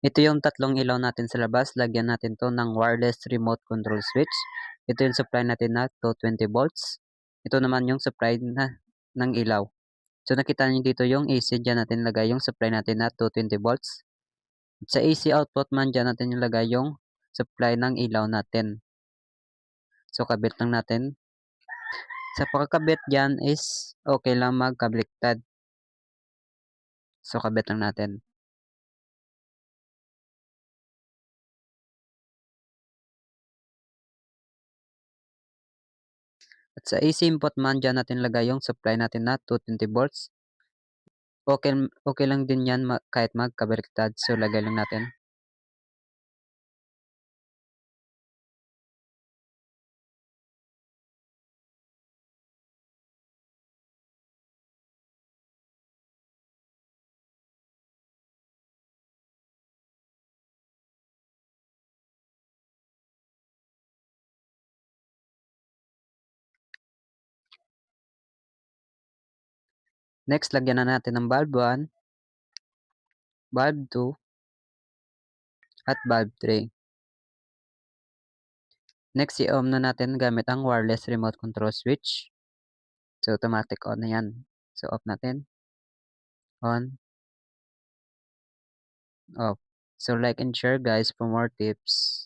Ito yung tatlong ilaw natin sa labas. Lagyan natin to ng wireless remote control switch. Ito yung supply natin na 220 volts. Ito naman yung supply ng ilaw. So nakita niyo dito yung AC, dyan natin lagay yung supply natin na 220 volts. At sa AC output man, dyan natin ilagay yung supply ng ilaw natin. So kabit lang natin. Sa pagkakabit dyan is okay lang magkabaliktad. So kabit lang natin. At sa AC input man, dyan natin lagay yung supply natin na 220 volts. Okay lang din yan kahit magkabaliktad. So lagay lang natin. Next, lagyan na natin ng bulb 1, bulb 2, at bulb 3. Next, i-on na natin gamit ang wireless remote control switch. So, automatic on na yan. So, off natin. On. Off. So, like and share guys for more tips.